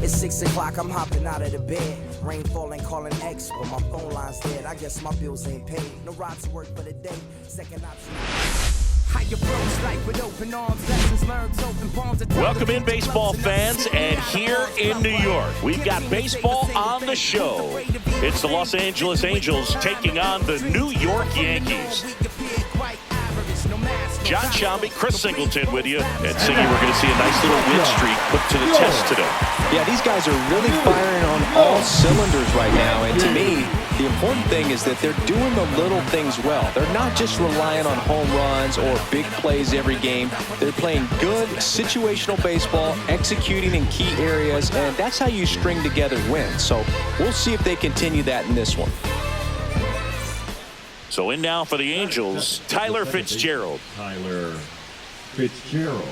It's 6 o'clock, I'm hopping out of the bed. Rain falling, calling X, but my phone line's dead. I guess my bills ain't paid. No ride to work for the day. Second option. Welcome in, baseball fans, and here in New York, we've got baseball on the show. It's the Los Angeles Angels taking on the New York Yankees. John Shambi, Chris Singleton with you. And Singy, we're going to see a nice little win streak put to the test today. Yeah, these guys are really firing on all cylinders right now. And to me, the important thing is that they're doing the little things well. They're not just relying on home runs or big plays every game. They're playing good situational baseball, executing in key areas, and that's how you string together wins. So we'll see if they continue that in this one. So in now for the Angels, Tyler Fitzgerald. Tyler Fitzgerald.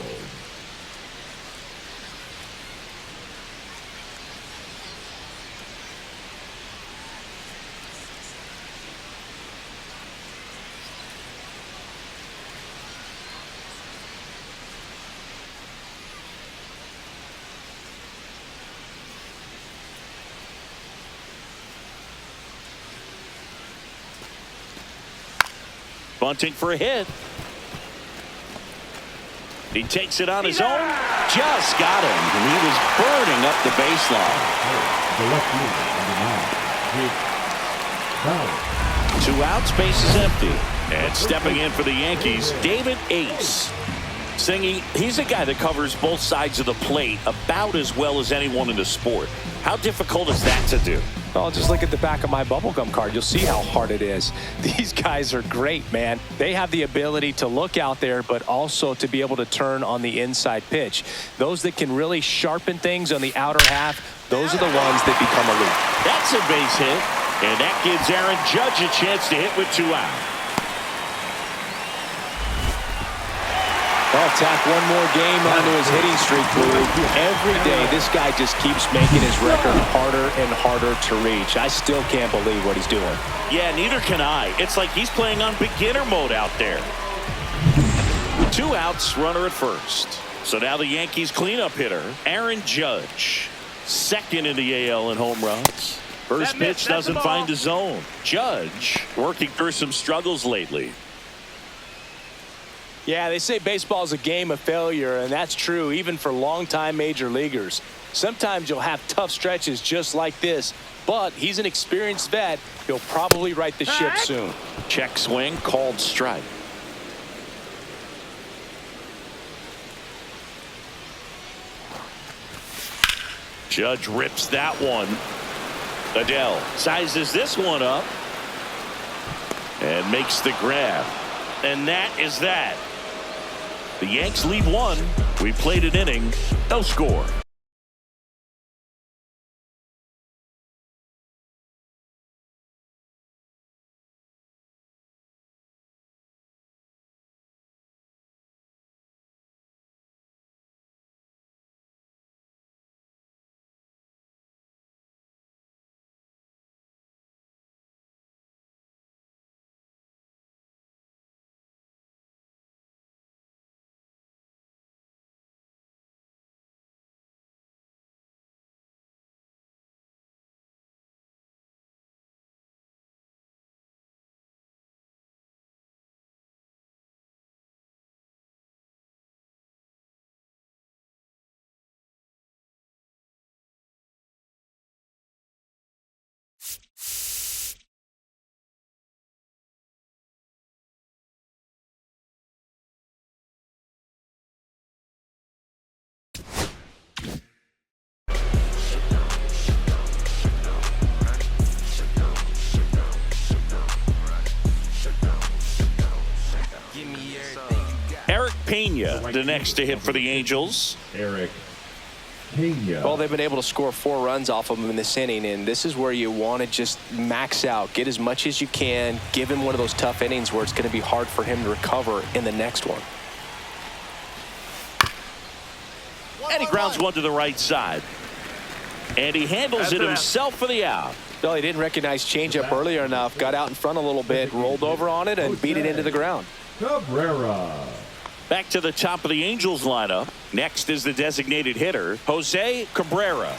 Bunting for a hit. He takes it on his own. Just got him. And he was burning up the baseline. The left fielder, 2 outs, base is empty. And stepping in for the Yankees, David Ace. Singy, he's a guy that covers both sides of the plate about as well as anyone in the sport. How difficult is that to do? Oh, just look at the back of my bubblegum card. You'll see how hard it is. These guys are great, man. They have the ability to look out there, but also to be able to turn on the inside pitch. Those that can really sharpen things on the outer half, those are the ones that become elite. That's a base hit, and that gives Aaron Judge a chance to hit with 2 outs. Well, tack one more game onto his hitting streak, Blue. Every day, this guy just keeps making his record harder and harder to reach. I still can't believe what he's doing. Yeah, neither can I. It's like he's playing on beginner mode out there. 2 outs, runner at first. So now the Yankees cleanup hitter, Aaron Judge. Second in the AL in home runs. First pitch doesn't find the zone. Judge working through some struggles lately. Yeah, they say baseball is a game of failure, and that's true even for longtime major leaguers. Sometimes you'll have tough stretches just like this, but he's an experienced vet. He'll probably right the ship soon. Check swing, called strike. Judge rips that one. Adele sizes this one up and makes the grab. And that is that. The Yanks lead 1. We played an inning. No score. Pena, the next to hit for the Angels. Eric Pena. Well, they've been able to score 4 runs off of him in this inning, and this is where you want to just max out, get as much as you can, give him one of those tough innings where it's going to be hard for him to recover in the next one. And he grounds one to the right side. And he handles it himself for the out. No, he didn't recognize changeup earlier enough, got out in front a little bit, rolled over on it, and beat it into the ground. Cabrera. Back to the top of the Angels lineup. Next is the designated hitter, Jose Cabrera.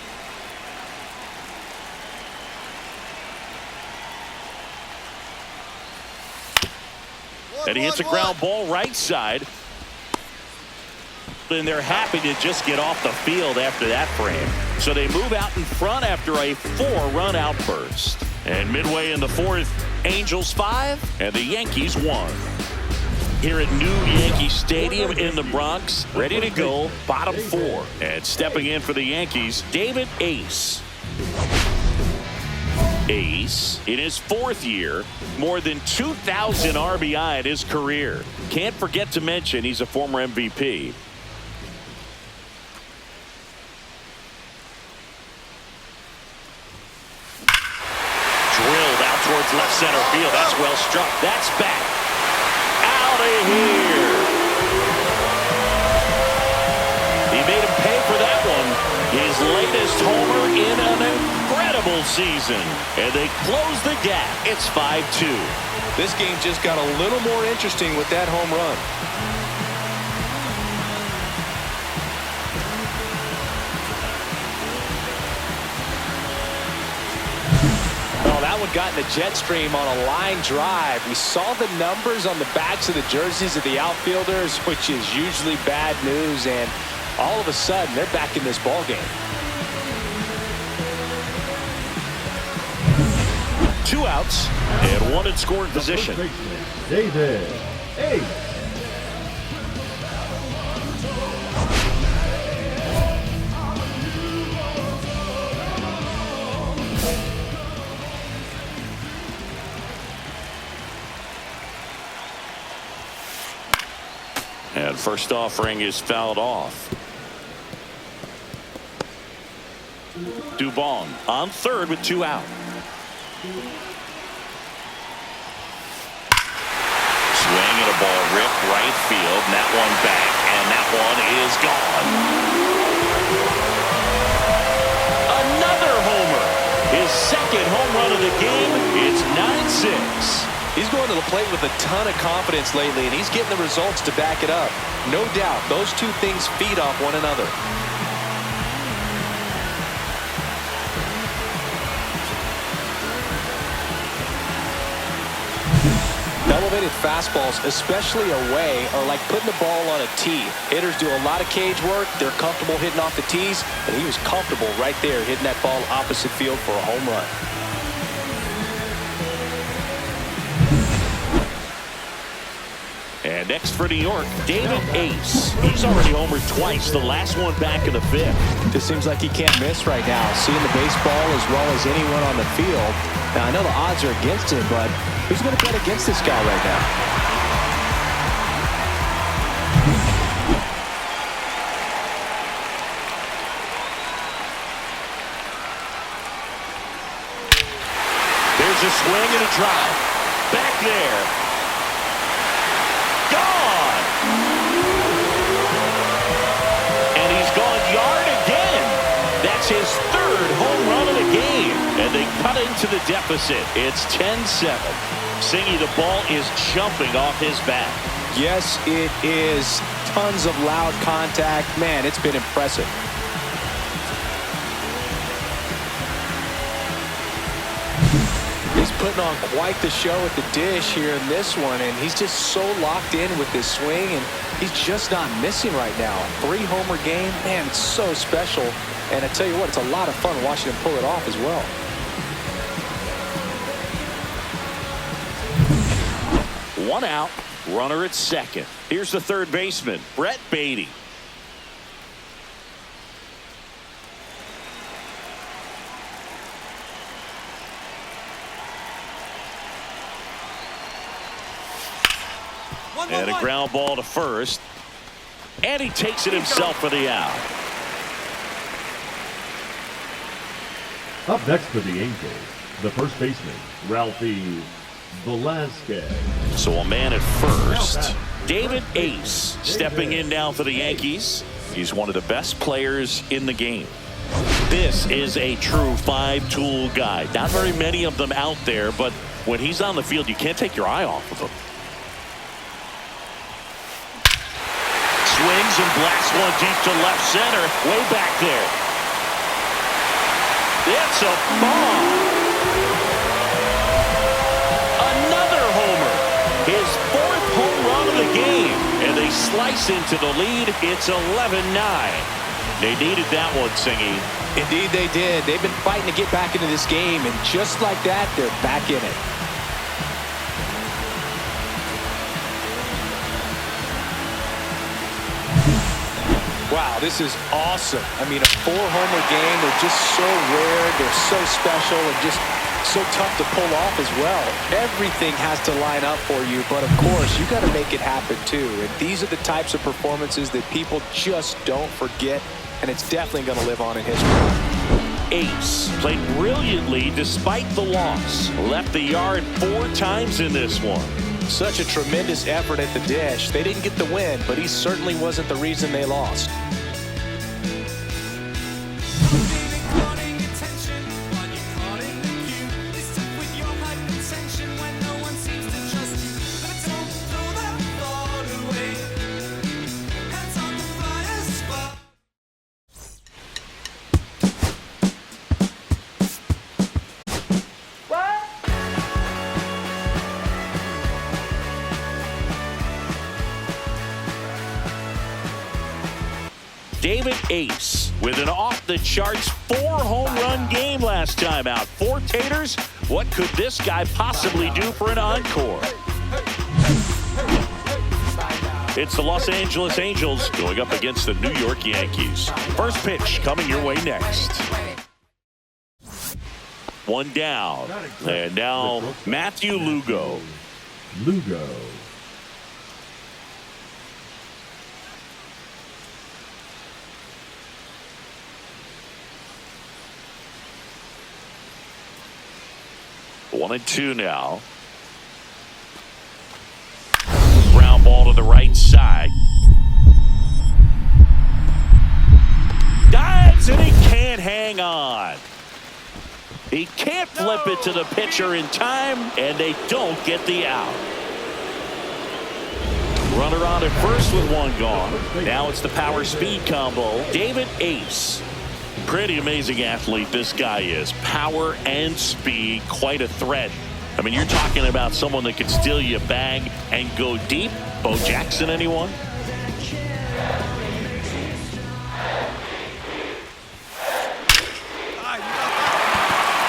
And he hits a ground ball right side. And they're happy to just get off the field after that frame. So they move out in front after a 4-run outburst. And midway in the fourth, Angels 5 and the Yankees 1. Here at New Yankee Stadium in the Bronx, ready to go, bottom 4. And stepping in for the Yankees, David Ace. Ace, in his 4th year, more than 2,000 RBI in his career. Can't forget to mention he's a former MVP. Drilled out towards left center field. That's well struck. That's back. Out of here. He made him pay for that one. His latest homer in an incredible season. And they close the gap. It's 5-2. This game just got a little more interesting with that home run. That one got in the jet stream on a line drive. We saw the numbers on the backs of the jerseys of the outfielders, which is usually bad news, and all of a sudden they're back in this ball game. 2 outs and 1 in scoring position. David Ace. And first offering is fouled off. Dubon on third with 2 out. Swing and a ball ripped right field, and that one back, and that one is gone. Another homer. His 2nd home run of the game. It's 9-6. He's going to the plate with a ton of confidence lately, and he's getting the results to back it up. No doubt, those two things feed off one another. Elevated fastballs, especially away, are like putting the ball on a tee. Hitters do a lot of cage work. They're comfortable hitting off the tees, and he was comfortable right there hitting that ball opposite field for a home run. And next for New York, David Ace. He's already homered twice, the last one back in the 5th. This seems like he can't miss right now, seeing the baseball as well as anyone on the field. Now, I know the odds are against him, but who's going to bet against this guy right now? There's a swing and a drive. Back there. Gone. And he's gone yard again. That's his 3rd home run of the game. And they cut into the deficit. It's 10-7. Singy, the ball is jumping off his bat. Yes, it is. Tons of loud contact. Man, it's been impressive. He's putting on quite the show at the dish here in this one, and he's just so locked in with this swing, and he's just not missing right now. 3-homer game, man, it's so special. And I tell you what, it's a lot of fun watching him pull it off as well. One out, runner at second. Here's the 3rd baseman, Brett Beatty. And a ground ball to first. And he takes it himself for the out. Up next for the Angels, the first baseman, Ralphie Velasquez. So a man at first. David Ace stepping in now for the Yankees. He's one of the best players in the game. This is a true 5-tool guy. Not very many of them out there, but when he's on the field, you can't take your eye off of him. Swings and blasts one deep to left center, way back there. It's a bomb. Another homer. His 4th slice into the lead. It's 11-9. They needed that one, Singy. Indeed they did. They've been fighting to get back into this game, and just like that, they're back in it. Wow, this is awesome. I mean, a 4-homer game. They're just so rare. They're so special and just so tough to pull off as well. Everything has to line up for you, but of course, you got to make it happen too. And these are the types of performances that people just don't forget, and it's definitely going to live on in history. Ace played brilliantly despite the loss. Left the yard 4 times in this one. Such a tremendous effort at the dish. They didn't get the win, but he certainly wasn't the reason they lost. David Ace with an off-the-charts 4-home-run game last time out. 4 taters. What could this guy possibly do for an encore? It's the Los Angeles Angels going up against the New York Yankees. First pitch coming your way next. One down. And now Matthew Lugo. Lugo. One and two now. Ground ball to the right side. Dives and he can't hang on. He can't flip it to the pitcher in time, and they don't get the out. Runner on at first with one gone. Now it's the power speed combo. David Ace. Pretty amazing athlete this guy is. Power and speed, quite a threat. I mean, you're talking about someone that can steal you a bag and go deep. Bo Jackson, anyone?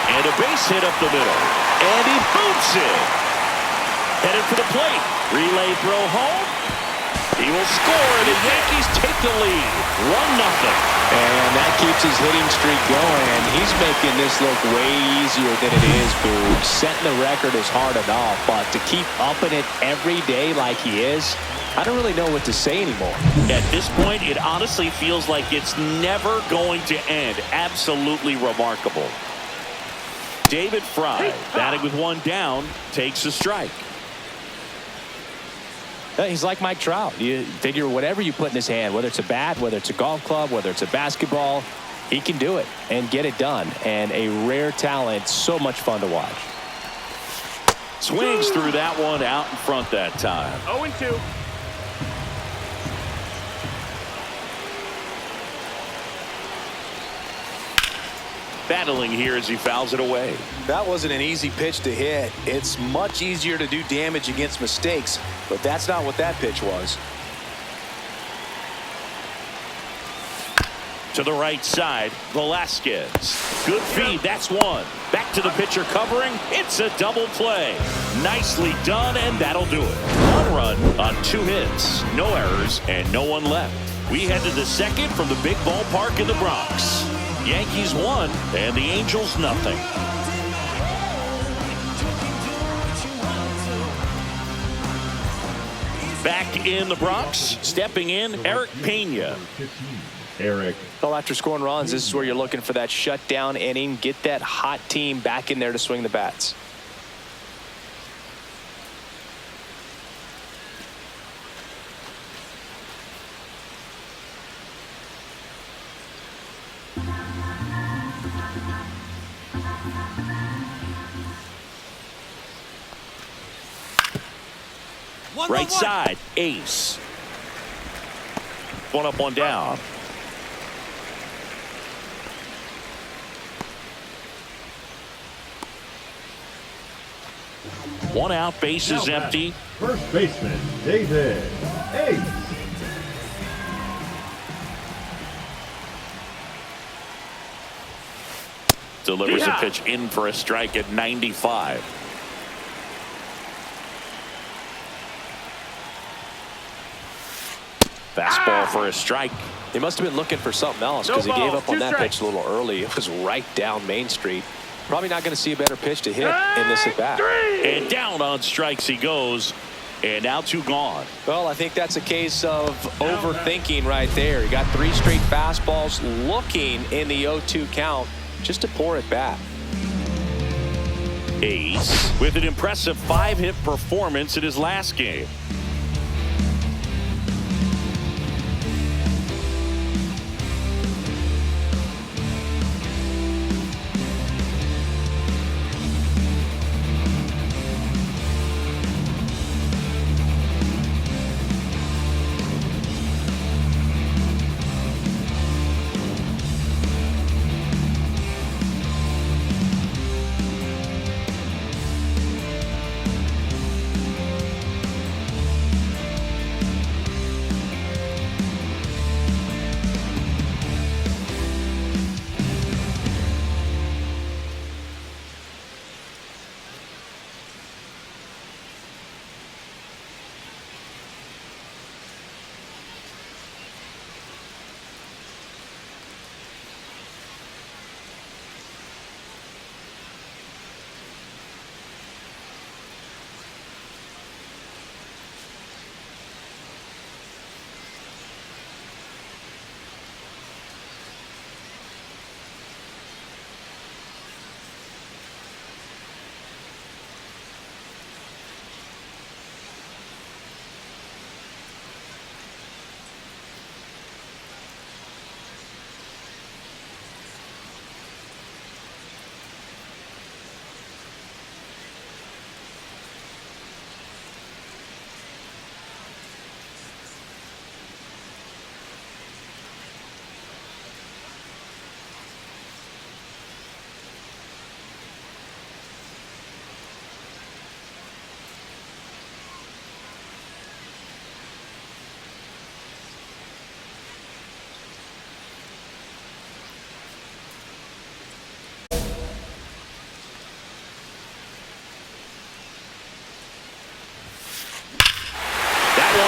And a base hit up the middle. And he boots it. Headed for the plate. Relay throw home. He will score, and the Yankees take the lead. 1-0. And that keeps his hitting streak going, and he's making this look way easier than it is, Boog. Setting the record is hard enough, but to keep upping it every day like he is, I don't really know what to say anymore. At this point, it honestly feels like it's never going to end. Absolutely remarkable. David Fry, batting with one down, takes a strike. He's like Mike Trout. You figure whatever you put in his hand, whether it's a bat, whether it's a golf club, whether it's a basketball, he can do it and get it done. And a rare talent, so much fun to watch. Swings through that one out in front that time. 0-2. Battling here as he fouls it away. That wasn't an easy pitch to hit. It's much easier to do damage against mistakes, but that's not what that pitch was. To the right side, Velasquez. Good feed, that's one. Back to the pitcher covering. It's a double play. Nicely done, and that'll do it. 1 run on 2 hits, no errors, and no one left. We head to the second from the big ballpark in the Bronx. Yankees 1 and the Angels nothing. Back in the Bronx, stepping in, Eric Pena. Eric. Well, after scoring runs, this is where you're looking for that shutdown inning. Get that hot team back in there to swing the bats. Right side, Ace. One up, one down. One out, base is empty. First baseman, David Ace. Delivers a pitch in for a strike at 95. Fastball for a strike. He must have been looking for something else because he gave up on that pitch a little early. It was right down Main Street. Probably not going to see a better pitch to hit in this at bat. And down on strikes he goes. And now 2 gone. Well, I think that's a case of overthinking right there. He got 3 straight fastballs looking in the 0-2 count just to pour it back. Ace with an impressive 5-hit performance in his last game.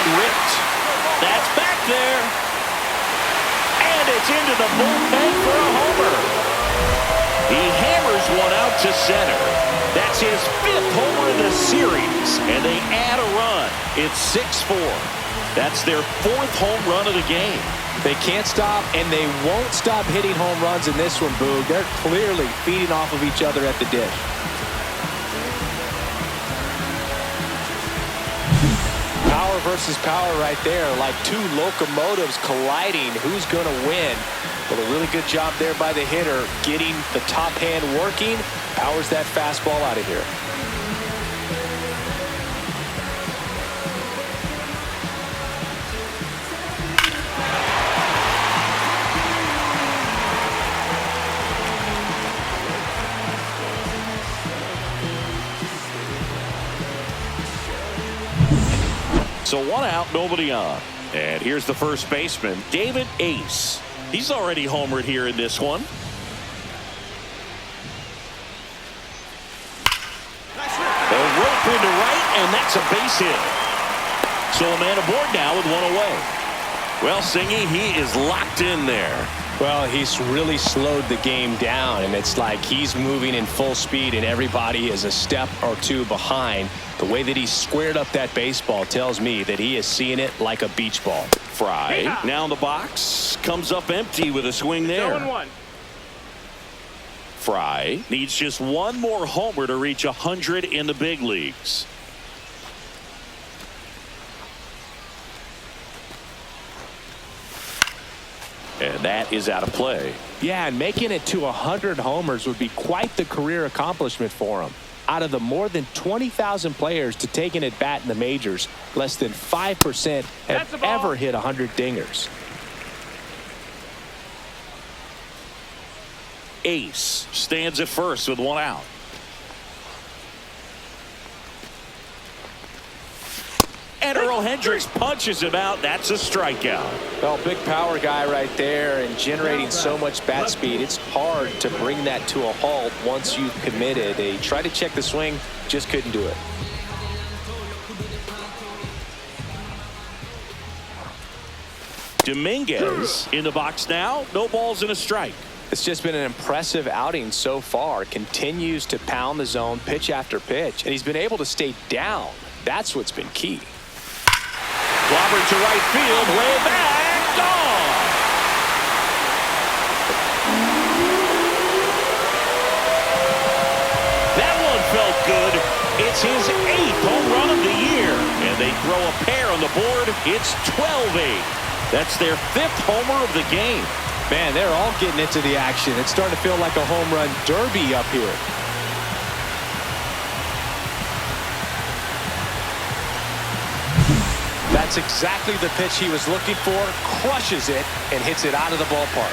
Ripped. That's back there. And it's into the bullpen for a homer. He hammers one out to center. That's his 5th homer in the series. And they add a run. It's 6-4. That's their 4th home run of the game. They can't stop, and they won't stop hitting home runs in this one, Boog. They're clearly feeding off of each other at the dish. Power versus power right there, like 2 locomotives colliding. Who's going to win? Well, a really good job there by the hitter, getting the top hand working. Powers that fastball out of here. So 1 out, nobody on. And here's the first baseman, David Ace. He's already homered here in this one. A rope into right, and that's a base hit. So a man aboard now with 1 away. Well, Singy, he is locked in there. Well, he's really slowed the game down, and it's like he's moving in full speed, and everybody is a step or 2 behind. The way that he squared up that baseball tells me that he is seeing it like a beach ball. Fry now in the box, comes up empty with a swing there. 0-1. Fry needs just 1 more homer to reach 100 in the big leagues. And that is out of play. Yeah, and making it to 100 homers would be quite the career accomplishment for him. Out of the more than 20,000 players to take an at bat in the majors, less than 5% have ever hit 100 dingers. Ace stands at first with 1 out. And Earl Hendricks punches him out. That's a strikeout. Well, big power guy right there and generating so much bat speed. It's hard to bring that to a halt once you've committed. He tried to check the swing, just couldn't do it. Dominguez in the box now. No balls and a strike. It's just been an impressive outing so far. Continues to pound the zone pitch after pitch, and he's been able to stay down. That's what's been key. Clobbered to right field, way back, gone. That one felt good. It's his 8th home run of the year, and they throw a pair on the board. It's 12-8. That's their 5th homer of the game. Man, they're all getting into the action. It's starting to feel like a home run derby up here. That's exactly the pitch he was looking for. Crushes it and hits it out of the ballpark.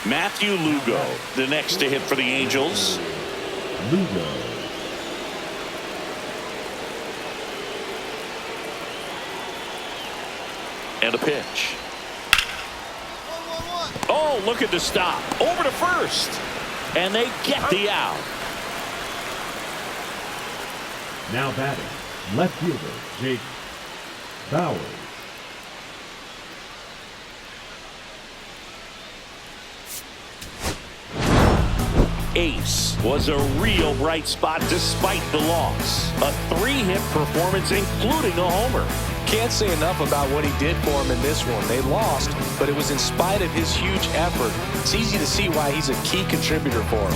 Matthew Lugo, the next to hit for the Angels. Lugo. And a pitch. Oh, look at the stop. Over to first. And they get the out. Now batting, left fielder Jake Bauers. Ace was a real bright spot despite the loss. A 3-hit performance, including a homer. Can't say enough about what he did for him in this one. They lost, but it was in spite of his huge effort. It's easy to see why he's a key contributor for him.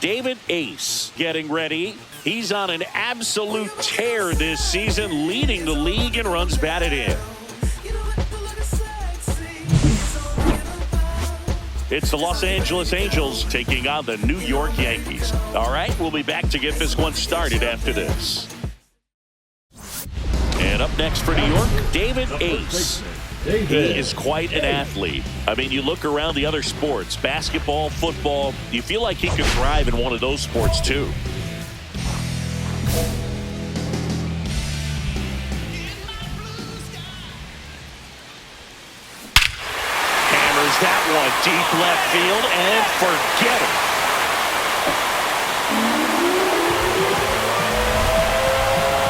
David Ace getting ready. He's on an absolute tear this season, leading the league in runs batted in. It's the Los Angeles Angels taking on the New York Yankees. All right, we'll be back to get this one started after this. And up next for New York, David Ace. He is quite an athlete. I mean, you look around the other sports, basketball, football, you feel like he could thrive in one of those sports too. That one deep left field, and forget it.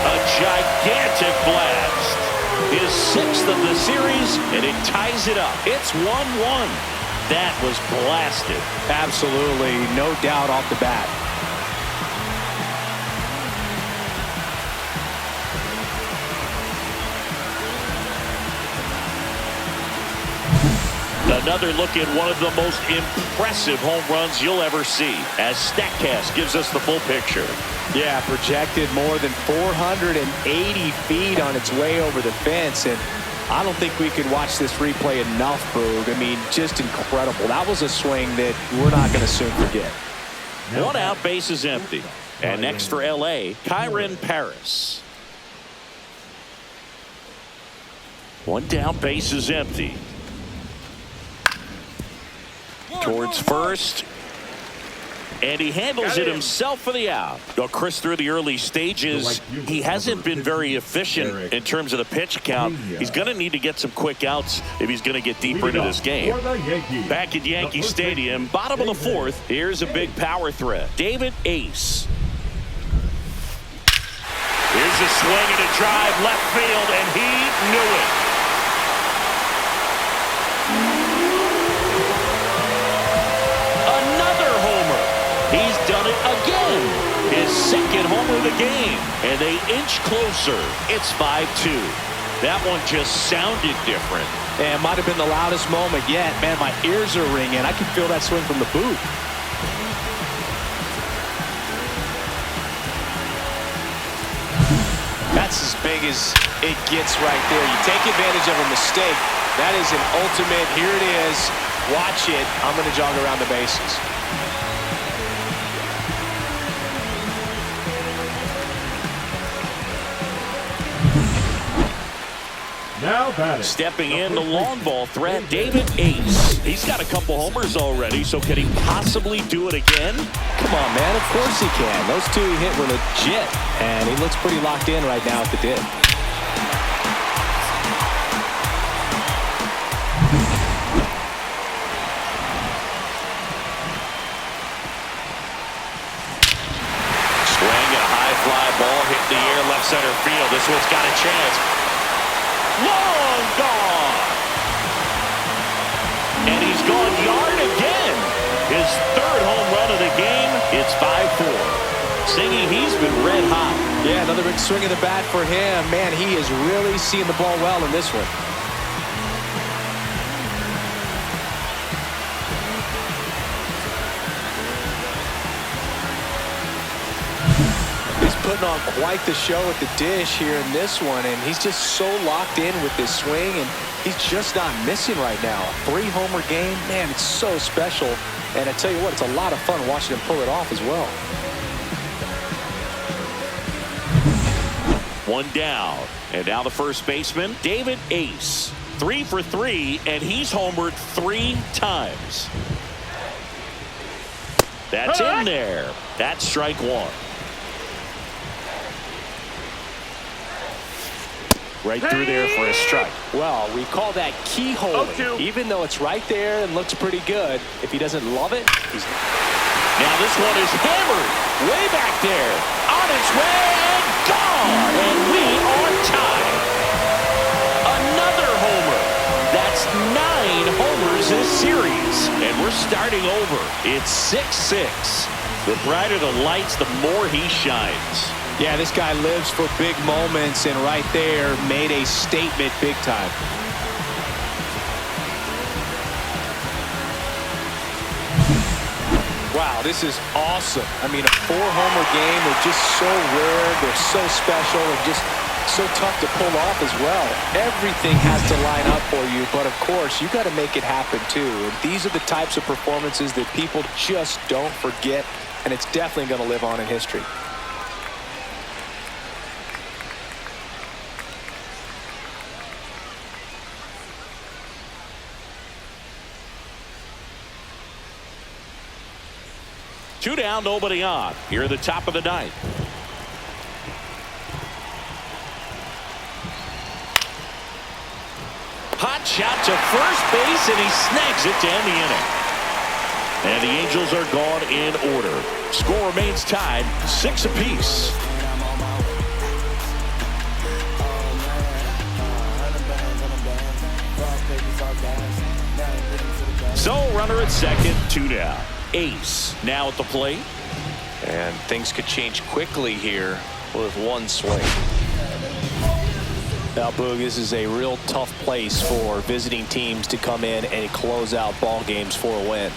A gigantic blast. His 6th of the series, and it ties it up. It's 1-1. That was blasted. Absolutely, no doubt off the bat. Another look at one of the most impressive home runs you'll ever see, as StatCast gives us the full picture. Yeah, projected more than 480 feet on its way over the fence, and I don't think we could watch this replay enough, Boog. I mean, just incredible. That was a swing that we're not going to soon forget. One out, base is empty. And next for L.A., Kyron Paris. One down, base is empty. Towards first, and he handles it himself for the out. Well, Chris, through the early stages, he hasn't been very efficient in terms of the pitch count. He's going to need to get some quick outs if he's going to get deeper into this game. Back at Yankee Stadium, bottom of the 4th, here's a big power threat. David Ace. Here's a swing and a drive left field, and he knew it. He's done it again. His 2nd homer of the game. And they inch closer. It's 5-2. That one just sounded different. And it might have been the loudest moment yet. Man, my ears are ringing. I can feel that swing from the booth. That's as big as it gets right there. You take advantage of a mistake. That is an ultimate, here it is. Watch it. I'm going to jog around the bases. Now batting. Stepping in, the long ball threat, David Ace. He's got a couple homers already, so can he possibly do it again? Come on, man. Of course he can. Those two he hit were legit, and he looks pretty locked in right now at the dip. Swing and a high fly ball hit in the air, left center field. This one's got a chance. Long gone. And he's gone yard again. His third home run of the game. It's 5-4. Singing, he's been red hot. Yeah, another big swing of the bat for him. Man, he is really seeing the ball well in this one. Putting on quite the show at the dish here in this one, and he's just so locked in with this swing, and he's just not missing right now. 3-homer game, man, it's so special, and I tell you what, it's a lot of fun watching him pull it off as well. One down, and now the first baseman, David Ace. 3 for 3, and he's homered 3 times. That's in there. That's strike one. Right through there for a strike. Well, we call that keyhole. Even though it's right there and looks pretty good, if he doesn't love it, he's... Now this one is hammered way back there. On its way and gone. And we are tied. Another homer. That's 9 homers this series. And we're starting over. It's 6-6. The brighter the lights, the more he shines. Yeah, this guy lives for big moments, and right there made a statement big time. Wow, this is awesome. I mean, a 4-homer game. They're just so rare. They're so special and just so tough to pull off as well. Everything has to line up for you, but of course, you got to make it happen too. And these are the types of performances that people just don't forget, and it's definitely going to live on in history. Two down, nobody on. Here at the top of the ninth. Hot shot to first base, and he snags it to end the inning. And the Angels are gone in order. Score remains tied, 6 apiece. So, runner at second, 2 down. Ace now at the plate. And things could change quickly here with one swing. Now, Boog, this is a real tough place for visiting teams to come in and close out ball games for a win.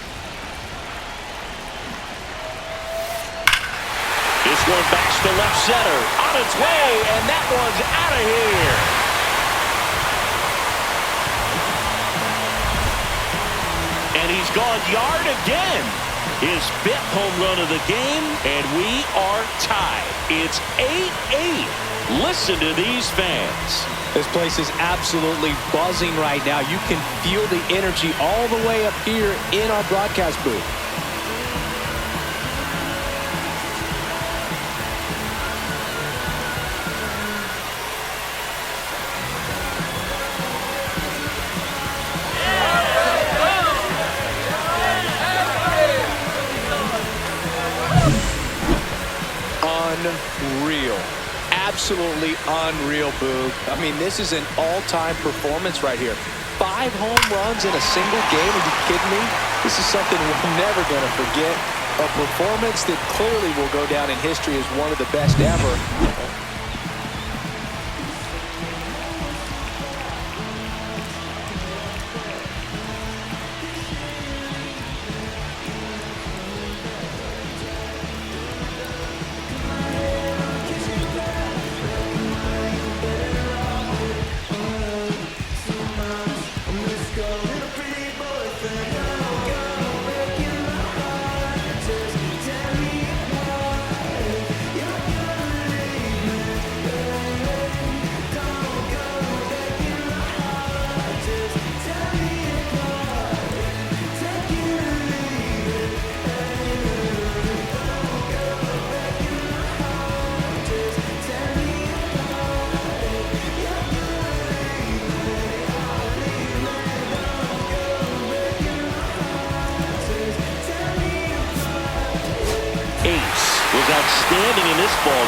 This one backs to left center. On its way, and that one's out of here. And he's gone yard again. His 5th home run of the game, and we are tied. It's 8-8. Listen to these fans. This place is absolutely buzzing right now. You can feel the energy all the way up here in our broadcast booth. Unreal. Absolutely unreal, Boog. I mean, this is an all-time performance right here. 5 home runs in a single game. Are you kidding me? This is something we're never going to forget. A performance that clearly will go down in history as one of the best ever.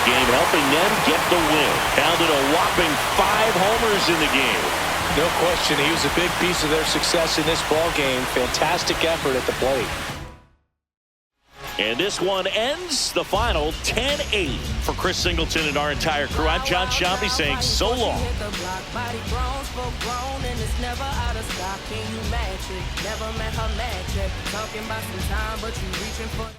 game, helping them get the win. Pounded a whopping 5 homers in the game. No question, he was a big piece of their success in this ball game. Fantastic effort at the plate. And this one ends the final 10-8. For Chris Singleton and our entire crew, I'm John Shambi saying so long. Never met her match yet. Talking about some time, but you reaching for